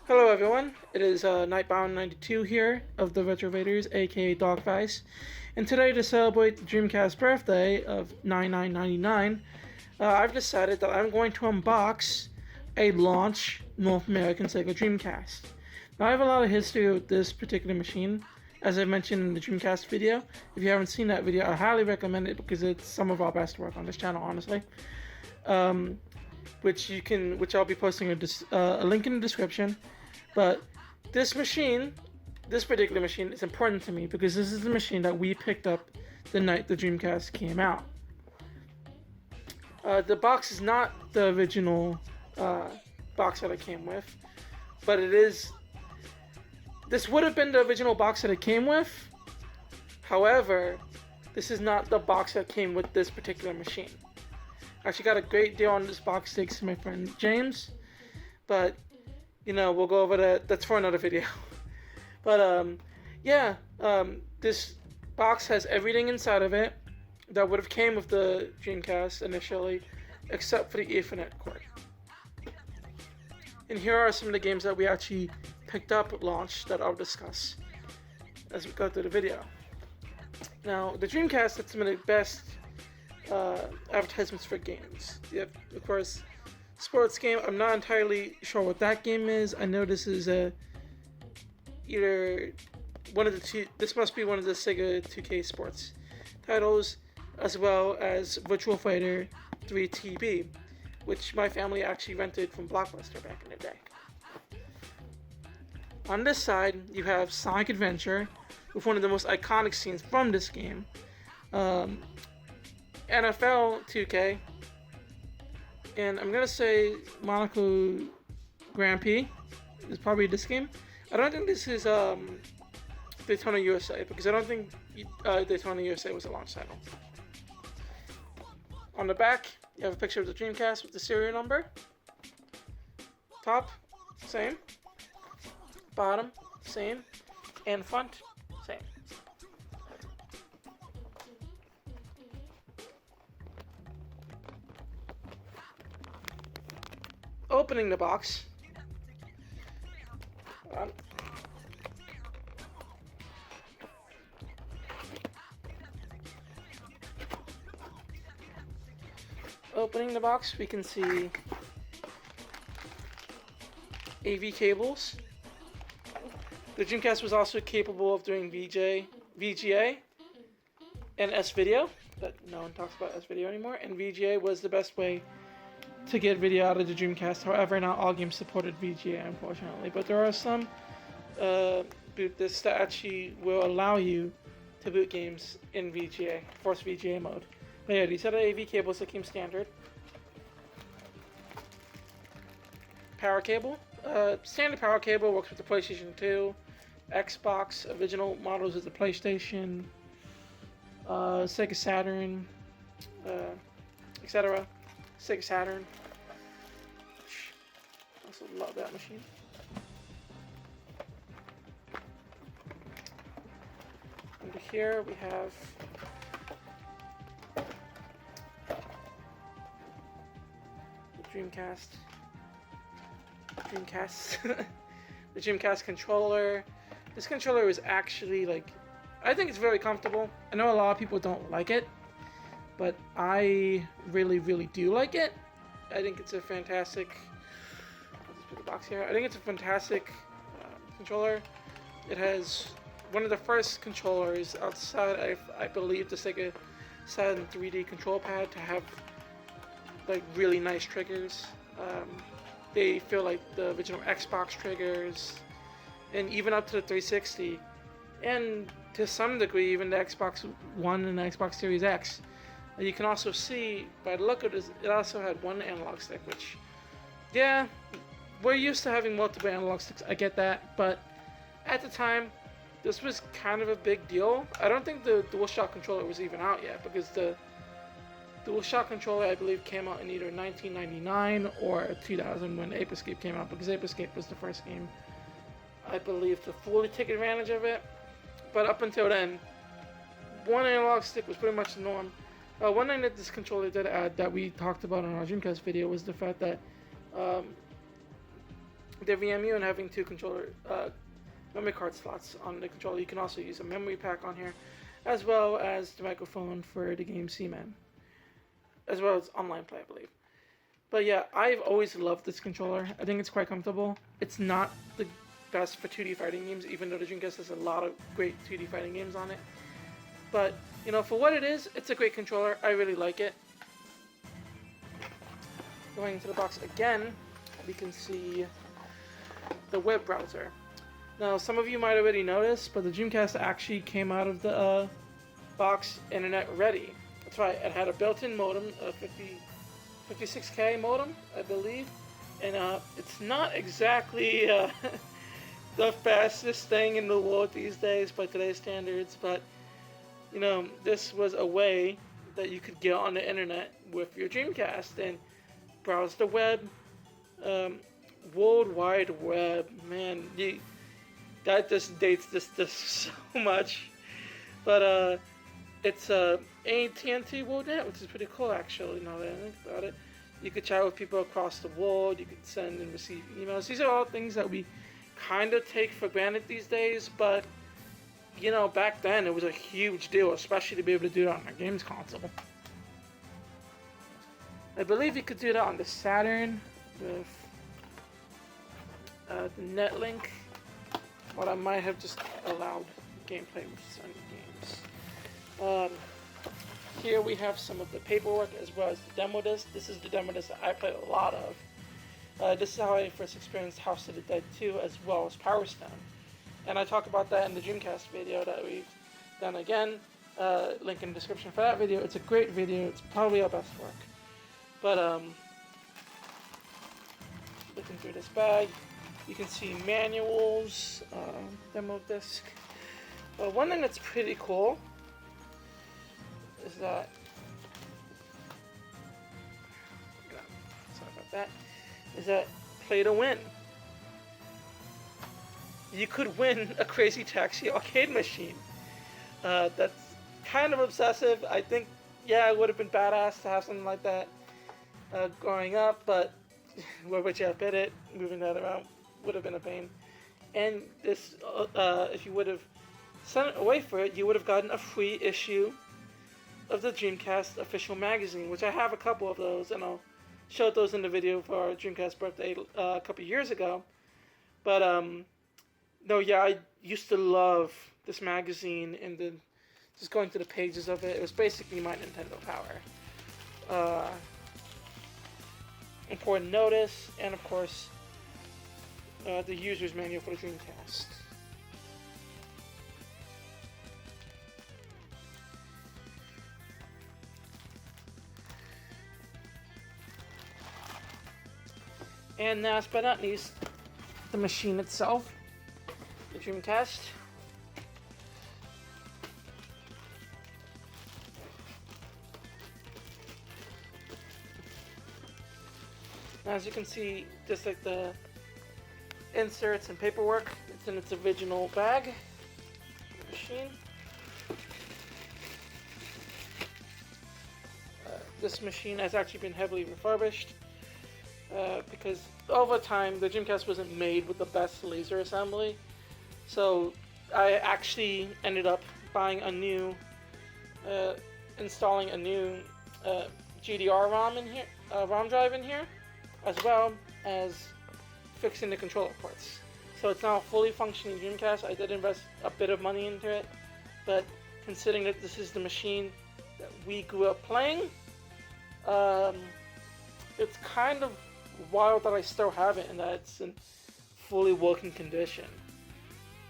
Hello everyone, it is Nightbound 92 here of the Retrovaders, aka Darkvice, and today to celebrate the Dreamcast birthday of 9999, I've decided that I'm going to unbox a launch North American Sega Dreamcast. Now I have a lot of history with this particular machine, as I mentioned in the Dreamcast video. If you haven't seen that video, I highly recommend it because it's some of our best work on this channel, honestly. Which I'll be posting a link in the description. But this particular machine is important to me because this is the machine that we picked up the night the Dreamcast came out. The box is not the original box that it came with, but it is. This would have been the original box that it came with. However, this is not the box that came with this particular machine. I actually got a great deal on this box thanks to my friend James, but we'll go over that. That's for another video. But this box has everything inside of it that would have came with the Dreamcast initially, except for the Ethernet cord. And here are some of the games that we actually picked up at launch that I'll discuss as we go through the video. Now, the Dreamcast had some of the best advertisements for games. You have, of course, sports game. I'm not entirely sure what that game is. I know this is either one of the two. This must be one of the Sega 2K sports titles, as well as Virtual Fighter 3 TB, which my family actually rented from Blockbuster back in the day. On this side, you have Sonic Adventure with one of the most iconic scenes from this game. NFL 2K, and I'm gonna say Monaco Grand Prix is probably this game. I don't think this is Daytona USA, because I don't think Daytona USA was a launch title. On the back, you have a picture of the Dreamcast with the serial number. Top, same. Bottom, same. And front, same. Opening the box. Opening the box, we can see AV cables. The Dreamcast was also capable of doing VGA, and S-Video, but no one talks about S-Video anymore, and VGA was the best way to get video out of the Dreamcast. However, not all games supported VGA, unfortunately, but there are some boot discs that actually will allow you to boot games in VGA, force VGA mode. But yeah, these are the AV cables that came standard. Power cable. Standard power cable works with the PlayStation 2, Xbox, original models of the PlayStation, Sega Saturn, etc. Sega Saturn. Also love that machine. Under here we have the Dreamcast. The Dreamcast controller. This controller is actually I think it's very comfortable. I know a lot of people don't like it, but I really do like it. I think it's a fantastic. I'll just put the box here. I think it's a fantastic controller. It has one of the first controllers outside, I believe, the Sega Saturn 3D control pad to have really nice triggers. They feel like the original Xbox triggers, and even up to the 360, and to some degree even the Xbox One and the Xbox Series X. You can also see by the look of this, it also had one analog stick, which, yeah, we're used to having multiple analog sticks, I get that, but at the time, this was kind of a big deal. I don't think the DualShock controller was even out yet, because the DualShock controller, I believe, came out in either 1999 or 2000 when Ape Escape came out, because Ape Escape was the first game, I believe, to fully take advantage of it. But up until then, one analog stick was pretty much the norm. One thing that this controller did add that we talked about in our Dreamcast video was the fact that the VMU and having two memory card slots on the controller. You can also use a memory pack on here, as well as the microphone for the game Seaman, as well as online play, I believe. But yeah, I've always loved this controller. I think it's quite comfortable. It's not the best for 2D fighting games, even though the Dreamcast has a lot of great 2D fighting games on it. But, you know, for what it is, it's a great controller. I really like it. Going into the box again, we can see the web browser. Now, some of you might already notice, but the Dreamcast actually came out of the box internet ready. That's right, it had a built-in modem, a 56K modem, I believe, and it's not exactly the fastest thing in the world these days by today's standards, but you know, this was a way that you could get on the internet with your Dreamcast and browse the web, World Wide Web. Man, that just dates this so much, but it's AT&T WorldNet, which is pretty cool actually, now that I think about it. You could chat with people across the world, you could send and receive emails. These are all things that we kind of take for granted these days, but, you know, back then it was a huge deal, especially to be able to do that on a games console. I believe you could do that on the Saturn with the Netlink, but I might have just allowed gameplay with Sony games. Here we have some of the paperwork as well as the demo disc. This is the demo disc that I played a lot of. This is how I first experienced House of the Dead 2 as well as Power Stone. And I talk about that in the Dreamcast video that we've done again. Link in the description for that video. It's a great video. It's probably our best work. But looking through this bag, you can see manuals, demo disc. One thing that's pretty cool is that, sorry about that, is that play to win. You could win a Crazy Taxi arcade machine. That's kind of obsessive. I think, yeah, it would have been badass to have something like that growing up, but where would you have bid it? Moving that around would have been a pain. And this, if you would have sent it away for it, you would have gotten a free issue of the Dreamcast official magazine, which I have a couple of those, and I'll show those in the video for our Dreamcast birthday a couple years ago. But no, yeah, I used to love this magazine, and then just going to the pages of it, it was basically my Nintendo power. Important notice, and of course, the user's manual for the Dreamcast. And last but not least, the machine itself, the Dreamcast. Now, as you can see, just like the inserts and paperwork, it's in its original bag, the machine. This machine has actually been heavily refurbished. Because over time the Dreamcast wasn't made with the best laser assembly, so I actually ended up buying a new, installing a new GDR ROM in here, ROM drive in here, as well as fixing the controller ports. So it's now a fully functioning Dreamcast. I did invest a bit of money into it, but considering that this is the machine that we grew up playing, it's kind of wild that I still have it and that it's in fully working condition.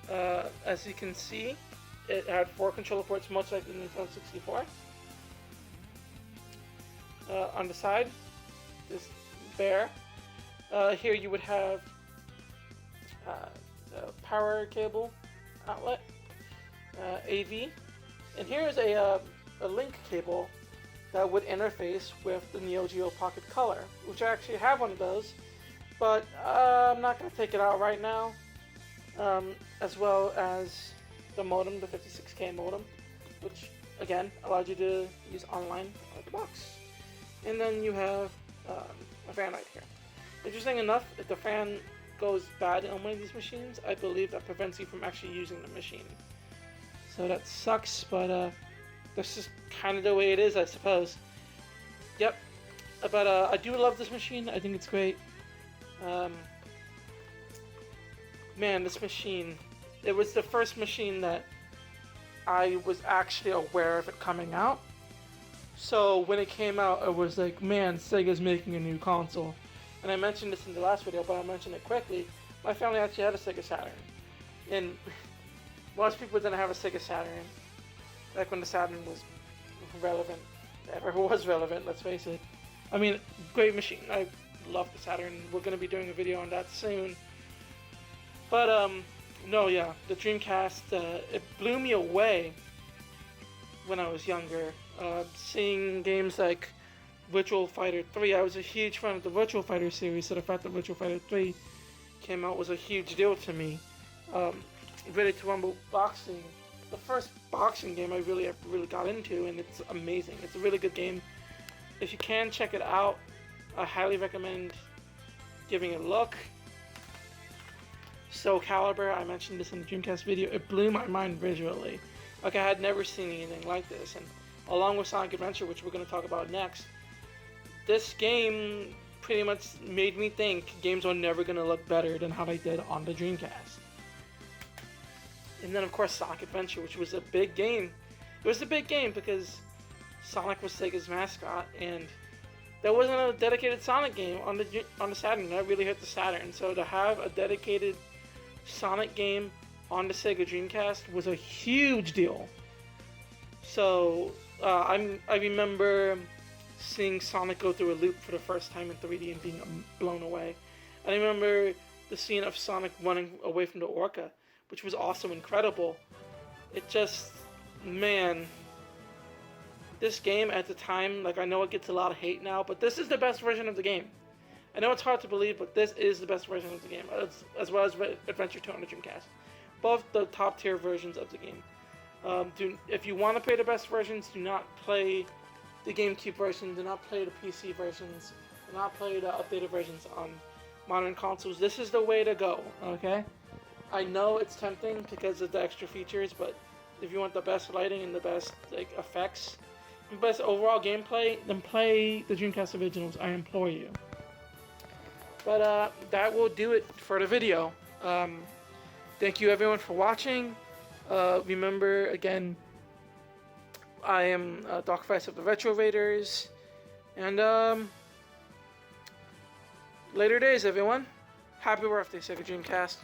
As you can see, it had 4 controller ports, much like the Nintendo 64. On the side, this bare. Here you would have the power cable outlet, AV, and here is a link cable that would interface with the Neo Geo Pocket Color, which I actually have one of those, but I'm not going to take it out right now, as well as the modem, the 56K modem, which again allowed you to use online out of the box. And then you have a fan right here. Interesting enough, the fan goes bad on one of these machines, I believe that prevents you from actually using the machine. So that sucks, but that's just kind of the way it is, I suppose. Yep. But I do love this machine. I think it's great. Man, this machine. It was the first machine that I was actually aware of it coming out. So when it came out, I was like, man, Sega's making a new console. And I mentioned this in the last video, but I'll mention it quickly. My family actually had a Sega Saturn. And most people didn't have a Sega Saturn. Back when the Saturn was relevant. Ever was relevant, let's face it. I mean, great machine. I love the Saturn. We're going to be doing a video on that soon. But, no, yeah. The Dreamcast, it blew me away when I was younger. Seeing games like Virtual Fighter 3. I was a huge fan of the Virtual Fighter series, so the fact that Virtual Fighter 3 came out was a huge deal to me. Ready to Rumble Boxing. The first boxing game I really got into, and it's amazing. It's a really good game. If you can, check it out. I highly recommend giving it a look. Soul Calibur, I mentioned this in the Dreamcast video, it blew my mind visually. Like, I had never seen anything like this, and along with Sonic Adventure, which we're going to talk about next, this game pretty much made me think games are never going to look better than how they did on the Dreamcast. And then, of course, Sonic Adventure, which was a big game. It was a big game because Sonic was Sega's mascot, and there wasn't a dedicated Sonic game on the Saturn. That really hit the Saturn. So to have a dedicated Sonic game on the Sega Dreamcast was a huge deal. So I remember seeing Sonic go through a loop for the first time in 3D and being blown away. I remember the scene of Sonic running away from the Orca, which was also incredible. It just, man, this game at the time, like, I know it gets a lot of hate now, but this is the best version of the game. I know it's hard to believe, but this is the best version of the game, as well as Adventure 2 on the Dreamcast. Both the top tier versions of the game. If you want to play the best versions, do not play the GameCube version, do not play the PC versions, do not play the updated versions on modern consoles. This is the way to go, okay? I know it's tempting because of the extra features, but if you want the best lighting and the best effects, and best overall gameplay, then play the Dreamcast originals, I implore you. But that will do it for the video. Thank you everyone for watching. Remember, again, I am Darkvice of the Retro Raiders, and later days everyone. Happy birthday, Sega Dreamcast.